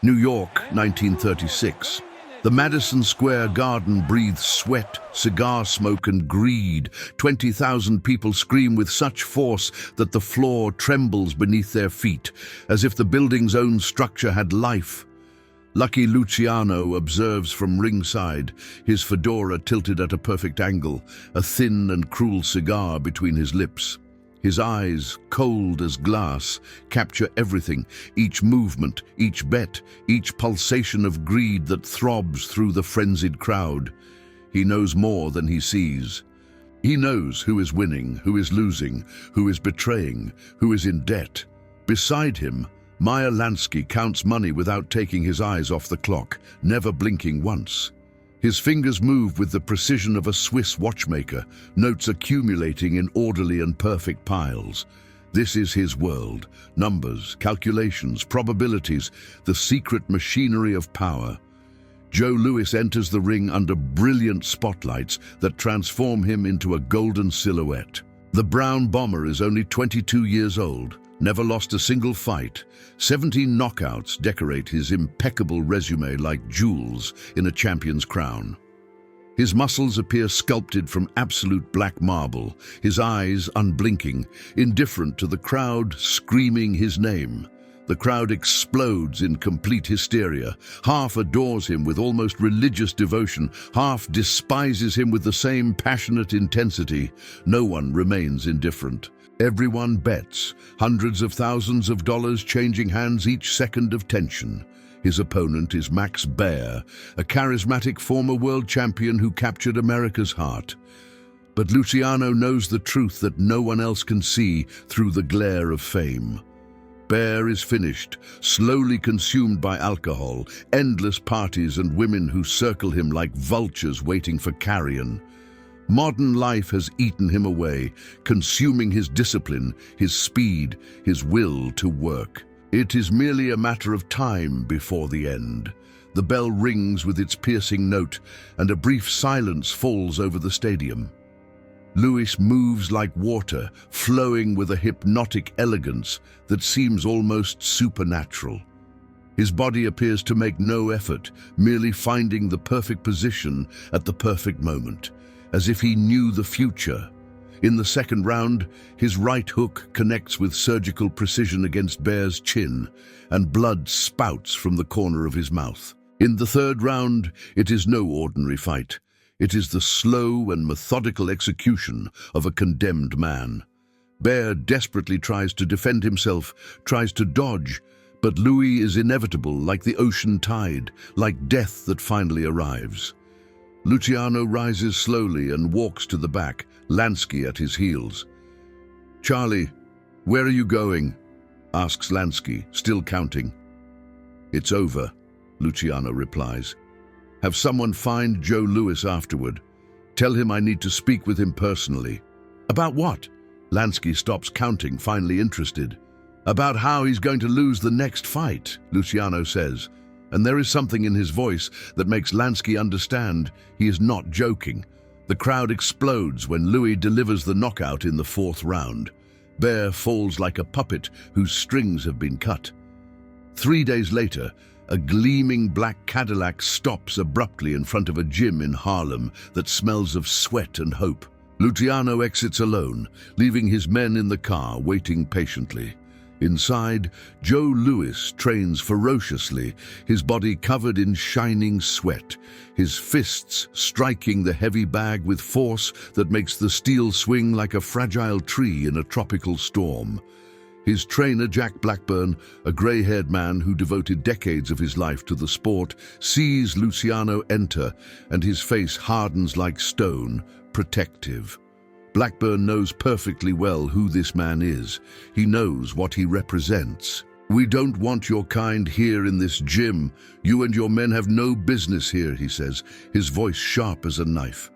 New York, 1936. The Madison Square Garden breathes sweat, cigar smoke, and greed. 20,000 people scream with such force that the floor trembles beneath their feet, as if the building's own structure had life. Lucky Luciano observes from ringside, his fedora tilted at a perfect angle, a thin and cruel cigar between his lips. His eyes, cold as glass, capture everything, each movement, each bet, each pulsation of greed that throbs through the frenzied crowd. He knows more than he sees. He knows who is winning, who is losing, who is betraying, who is in debt. Beside him, Meyer Lansky counts money without taking his eyes off the clock, never blinking once. His fingers move with the precision of a Swiss watchmaker, notes accumulating in orderly and perfect piles. This is his world. Numbers, calculations, probabilities, the secret machinery of power. Joe Louis enters the ring under brilliant spotlights that transform him into a golden silhouette. The Brown Bomber is only 22 years old, never lost a single fight. 17 knockouts decorate his impeccable resume like jewels in a champion's crown. His muscles appear sculpted from absolute black marble, his eyes unblinking, indifferent to the crowd screaming his name. The crowd explodes in complete hysteria. Half adores him with almost religious devotion, half despises him with the same passionate intensity. No one remains indifferent. Everyone bets, hundreds of thousands of dollars changing hands each second of tension. His opponent is Max Baer, a charismatic former world champion who captured America's heart. But Luciano knows the truth that no one else can see through the glare of fame. Baer is finished, slowly consumed by alcohol, endless parties and women who circle him like vultures waiting for carrion. Modern life has eaten him away, consuming his discipline, his speed, his will to work. It is merely a matter of time before the end. The bell rings with its piercing note, and a brief silence falls over the stadium. Louis moves like water, flowing with a hypnotic elegance that seems almost supernatural. His body appears to make no effort, merely finding the perfect position at the perfect moment, as if he knew the future. In the second round, his right hook connects with surgical precision against Baer's chin, and blood spouts from the corner of his mouth. In the third round, it is no ordinary fight. It is the slow and methodical execution of a condemned man. Baer desperately tries to defend himself, tries to dodge, but Louis is inevitable like the ocean tide, like death that finally arrives. Luciano rises slowly and walks to the back, Lansky at his heels. "Charlie, where are you going?" asks Lansky, still counting. "It's over," Luciano replies. "Have someone find Joe Louis afterward. Tell him I need to speak with him personally." "About what?" Lansky stops counting, finally interested. "About how he's going to lose the next fight," Luciano says. And there is something in his voice that makes Lansky understand he is not joking. The crowd explodes when Louis delivers the knockout in the fourth round. Baer falls like a puppet whose strings have been cut. 3 days later, a gleaming black Cadillac stops abruptly in front of a gym in Harlem that smells of sweat and hope. Luciano exits alone, leaving his men in the car waiting patiently. Inside, Joe Louis trains ferociously, his body covered in shining sweat, his fists striking the heavy bag with force that makes the steel swing like a fragile tree in a tropical storm. His trainer, Jack Blackburn, a gray-haired man who devoted decades of his life to the sport, sees Luciano enter, and his face hardens like stone, protective. Blackburn knows perfectly well who this man is. He knows what he represents. "We don't want your kind here in this gym. You and your men have no business here," he says, his voice sharp as a knife.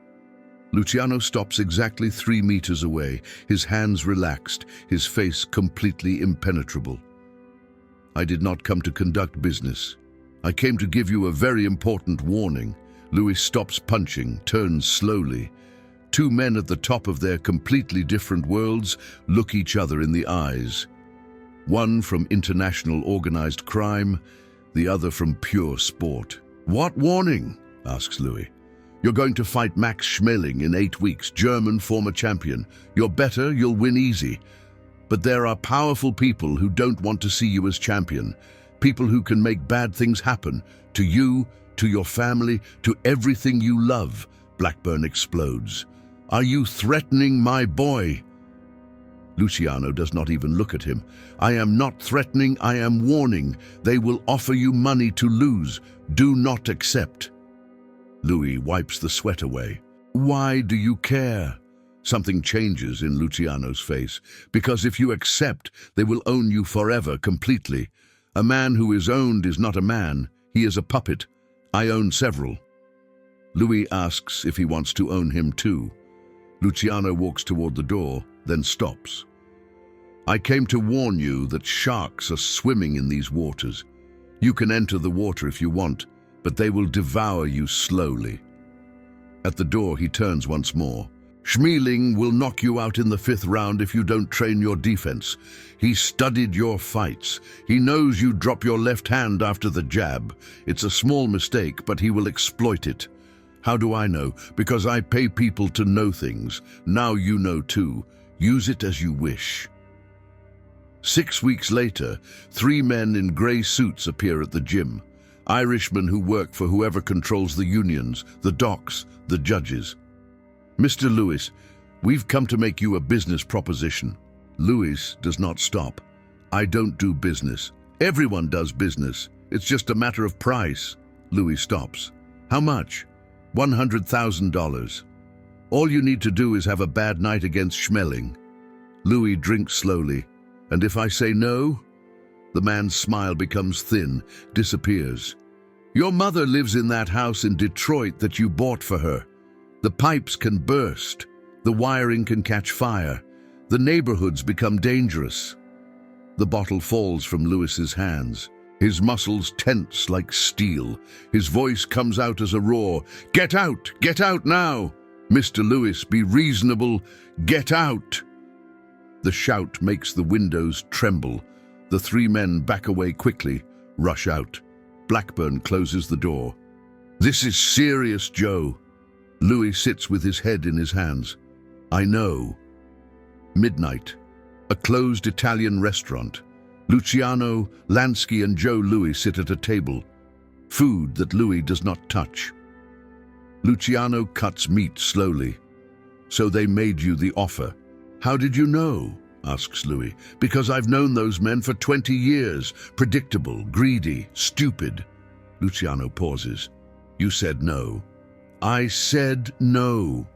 Luciano stops exactly 3 meters away, his hands relaxed, his face completely impenetrable. "I did not come to conduct business. I came to give you a very important warning." Louis stops punching, turns slowly. 2 men at the top of their completely different worlds look each other in the eyes. One from international organized crime, the other from pure sport. What warning? Asks Louis. You're going to fight Max Schmeling in 8 weeks, German former champion. You're better, you'll win easy. But there are powerful people who don't want to see you as champion. People who can make bad things happen. To you, to your family, to everything you love. Blackburn explodes. Are you threatening my boy? Luciano does not even look at him. I am not threatening, I am warning. They will offer you money to lose. Do not accept. Louis wipes the sweat away. Why do you care? Something changes in Luciano's face. Because if you accept, they will own you forever, completely. A man who is owned is not a man. He is a puppet. I own several. Louis asks if he wants to own him too. Luciano walks toward the door, then stops. I came to warn you that sharks are swimming in these waters. You can enter the water if you want, but they will devour you slowly. At the door, he turns once more. Schmeling will knock you out in the 5th round if you don't train your defense. He studied your fights. He knows you drop your left hand after the jab. It's a small mistake, but he will exploit it. How do I know? Because I pay people to know things. Now you know too. Use it as you wish. 6 weeks later, 3 men in grey suits appear at the gym. Irishmen who work for whoever controls the unions, the docks, the judges. Mr. Lewis, we've come to make you a business proposition. Lewis does not stop. I don't do business. Everyone does business. It's just a matter of price. Louis stops. How much? $100,000. All you need to do is have a bad night against Schmeling. Louis drinks slowly. And if I say no? The man's smile becomes thin, disappears. Your mother lives in that house in Detroit that you bought for her. The pipes can burst. The wiring can catch fire. The neighborhoods become dangerous. The bottle falls from Lewis's hands. His muscles tense like steel. His voice comes out as a roar. Get out! Get out now! Mr. Lewis, be reasonable. Get out! The shout makes the windows tremble. The 3 men back away quickly, rush out. Blackburn closes the door. This is serious, Joe. Louis sits with his head in his hands. I know. Midnight. A closed Italian restaurant. Luciano, Lansky, and Joe Louis sit at a table. Food that Louis does not touch. Luciano cuts meat slowly. So they made you the offer. How did you know? Asks Louis. Because I've known those men for 20 years. Predictable, greedy, stupid. Luciano pauses. You said no. I said no.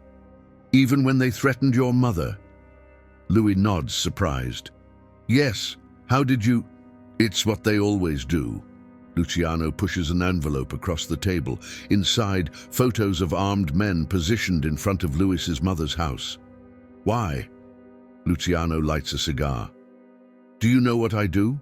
Even when they threatened your mother. Louis nods, surprised. Yes. How did you? It's what they always do. Luciano pushes an envelope across the table. Inside, photos of armed men positioned in front of Louis's mother's house. Why? Luciano lights a cigar. Do you know what I do?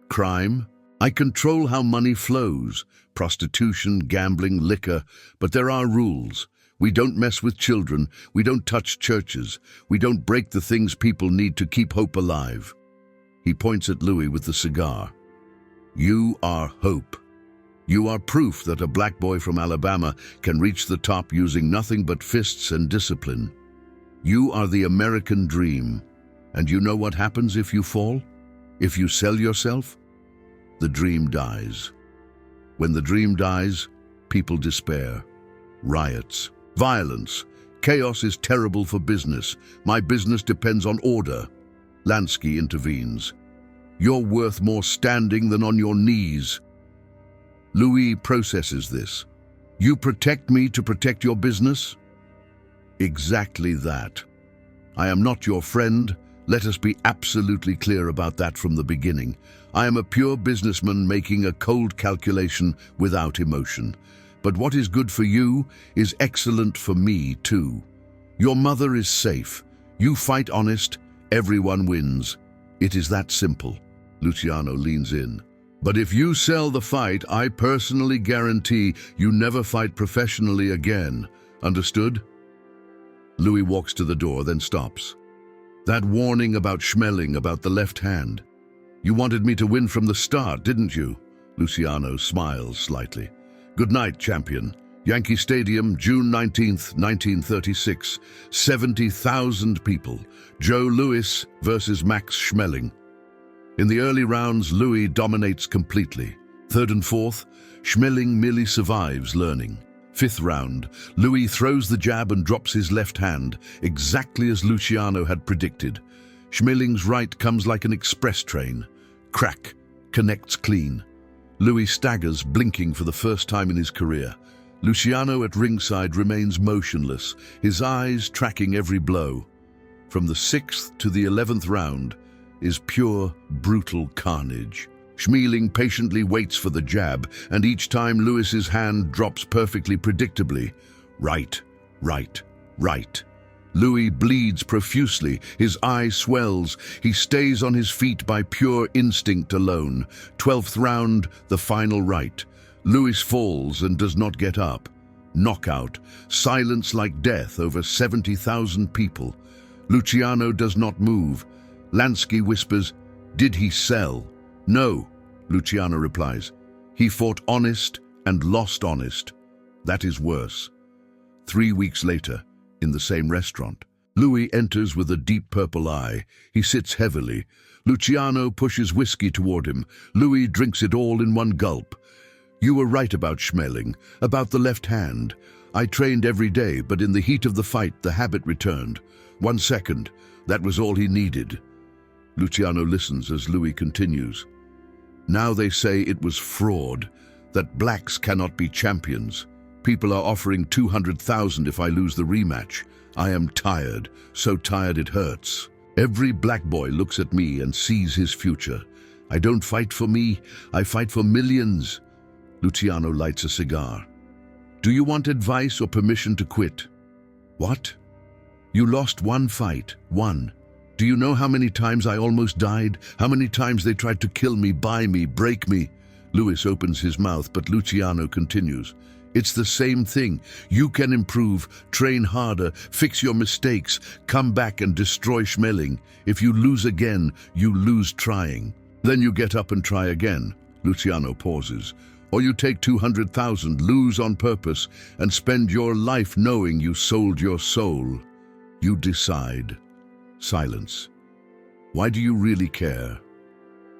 Crime? I control how money flows. Prostitution, gambling, liquor. But there are rules. We don't mess with children. We don't touch churches. We don't break the things people need to keep hope alive. He points at Louis with the cigar. You are hope. You are proof that a black boy from Alabama can reach the top using nothing but fists and discipline. You are the American dream. And you know what happens if you fall? If you sell yourself? The dream dies. When the dream dies, people despair. Riots. Violence. Chaos is terrible for business. My business depends on order. Lansky intervenes. You're worth more standing than on your knees. Louis processes this. You protect me to protect your business? Exactly that. I am not your friend. Let us be absolutely clear about that from the beginning. I am a pure businessman making a cold calculation without emotion. But what is good for you is excellent for me too. Your mother is safe. You fight honest. Everyone wins. It is that simple. Luciano leans in. But if you sell the fight, I personally guarantee you never fight professionally again. Understood? Louis walks to the door, then stops. That warning about Schmeling, about the left hand. You wanted me to win from the start, didn't you? Luciano smiles slightly. Good night, champion. Yankee Stadium, June 19th, 1936. 70,000 people. Joe Louis versus Max Schmeling. In the early rounds, Louis dominates completely. Third and fourth, Schmeling merely survives learning. Fifth round, Louis throws the jab and drops his left hand, exactly as Luciano had predicted. Schmeling's right comes like an express train. Crack, connects clean. Louis staggers, blinking for the first time in his career. Luciano at ringside remains motionless, his eyes tracking every blow. From the 6th to the 11th round is pure, brutal carnage. Schmeling patiently waits for the jab, and each time Louis's hand drops perfectly predictably. Right, right, right. Louis bleeds profusely, his eye swells, he stays on his feet by pure instinct alone. 12th round, the final right. Louis falls and does not get up. Knockout, silence like death over 70,000 people. Luciano does not move. Lansky whispers, "Did he sell?" "No," Luciano replies. "He fought honest and lost honest. That is worse." 3 weeks later, in the same restaurant, Louis enters with a deep purple eye. He sits heavily. Luciano pushes whiskey toward him. Louis drinks it all in one gulp. "You were right about Schmeling, about the left hand. I trained every day, but in the heat of the fight, the habit returned. 1 second, that was all he needed." Luciano listens as Louis continues. "Now they say it was fraud, that blacks cannot be champions. People are offering 200,000 if I lose the rematch. I am tired, so tired it hurts. Every black boy looks at me and sees his future. I don't fight for me, I fight for millions." Luciano lights a cigar. "Do you want advice or permission to quit?" "What?" "You lost one fight, one. Do you know how many times I almost died? How many times they tried to kill me, buy me, break me?" Louis opens his mouth, but Luciano continues. "It's the same thing. You can improve, train harder, fix your mistakes, come back and destroy Schmeling. If you lose again, you lose trying. Then you get up and try again." Luciano pauses. "Or you take 200,000, lose on purpose, and spend your life knowing you sold your soul. You decide." Silence. "Why do you really care?"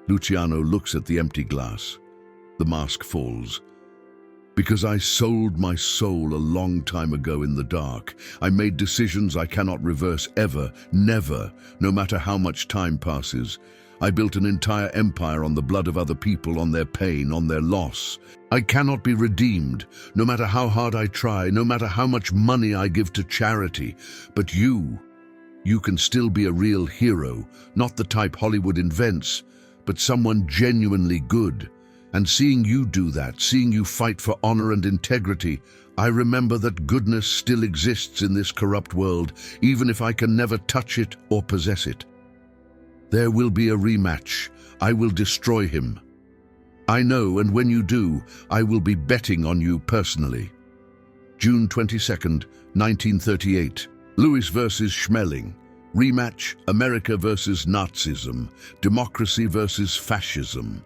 Luciano looks at the empty glass. The mask falls. "Because I sold my soul a long time ago in the dark. I made decisions I cannot reverse ever, never, no matter how much time passes. I built an entire empire on the blood of other people, on their pain, on their loss. I cannot be redeemed, no matter how hard I try, no matter how much money I give to charity. But you can still be a real hero, not the type Hollywood invents, but someone genuinely good. And seeing you do that, seeing you fight for honor and integrity, I remember that goodness still exists in this corrupt world, even if I can never touch it or possess it. There will be a rematch. I will destroy him. I know, and when you do, I will be betting on you personally." June 22nd, 1938. Louis versus Schmeling. Rematch, America versus Nazism. Democracy versus fascism.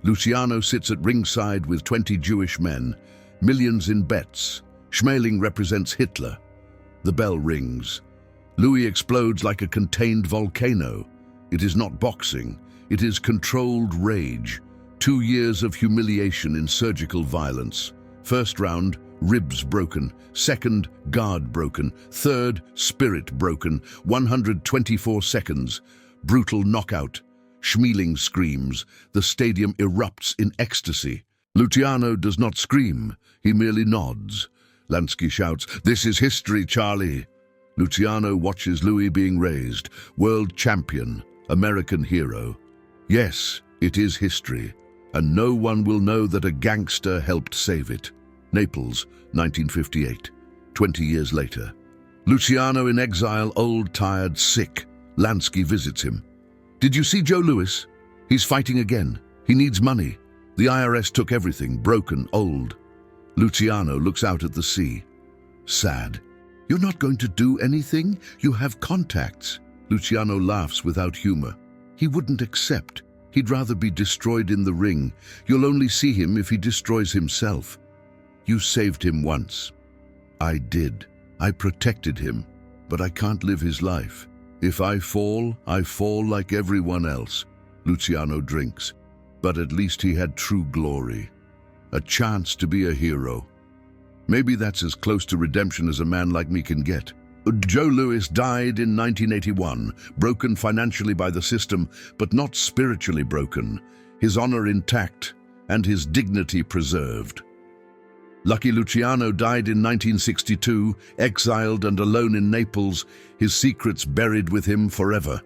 Luciano sits at ringside with 20 Jewish men. Millions in bets. Schmeling represents Hitler. The bell rings. Louis explodes like a contained volcano. It is not boxing. It is controlled rage. 2 years of humiliation in surgical violence. First round, ribs broken. Second, guard broken. Third, spirit broken. 124 seconds. Brutal knockout. Schmeling screams. The stadium erupts in ecstasy. Luciano does not scream. He merely nods. Lansky shouts, "This is history, Charlie." Luciano watches Louis being raised. World champion. American hero. Yes, it is history. And no one will know that a gangster helped save it. Naples, 1958. 20 years later. Luciano in exile, old, tired, sick. Lansky visits him. "Did you see Joe Louis? He's fighting again. He needs money. The IRS took everything, broken, old." Luciano looks out at the sea. Sad. "You're not going to do anything? You have contacts." Luciano laughs without humor. He wouldn't accept. He'd rather be destroyed in the ring. You'll only see him if he destroys himself. You saved him once. I did. I protected him, but I can't live his life. If I fall like everyone else. Luciano drinks, but at least he had true glory. A chance to be a hero. Maybe that's as close to redemption as a man like me can get. Joe Louis died in 1981, broken financially by the system, but not spiritually broken, his honor intact and his dignity preserved. Lucky Luciano died in 1962, exiled and alone in Naples, his secrets buried with him forever.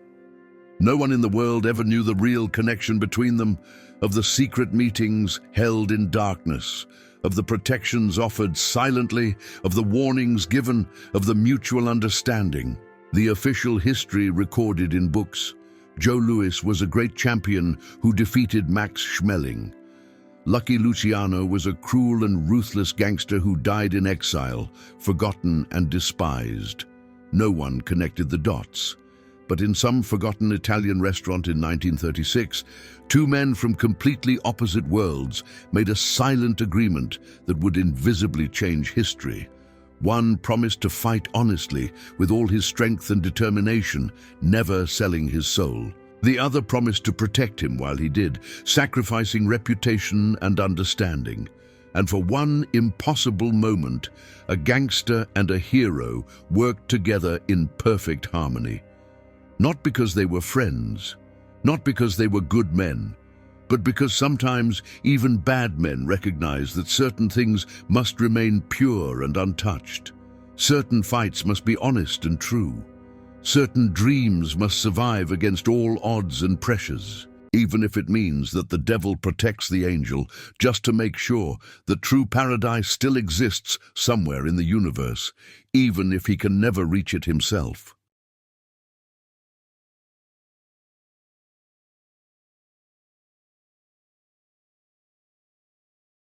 No one in the world ever knew the real connection between them, of the secret meetings held in darkness, of the protections offered silently, of the warnings given, of the mutual understanding. The official history recorded in books. Joe Louis was a great champion who defeated Max Schmeling. Lucky Luciano was a cruel and ruthless gangster who died in exile, forgotten and despised. No one connected the dots. But in some forgotten Italian restaurant in 1936, two men from completely opposite worlds made a silent agreement that would invisibly change history. One promised to fight honestly with all his strength and determination, never selling his soul. The other promised to protect him while he did, sacrificing reputation and understanding. And for one impossible moment, a gangster and a hero worked together in perfect harmony. Not because they were friends, not because they were good men, but because sometimes even bad men recognize that certain things must remain pure and untouched. Certain fights must be honest and true. Certain dreams must survive against all odds and pressures, even if it means that the devil protects the angel just to make sure that true paradise still exists somewhere in the universe, even if he can never reach it himself.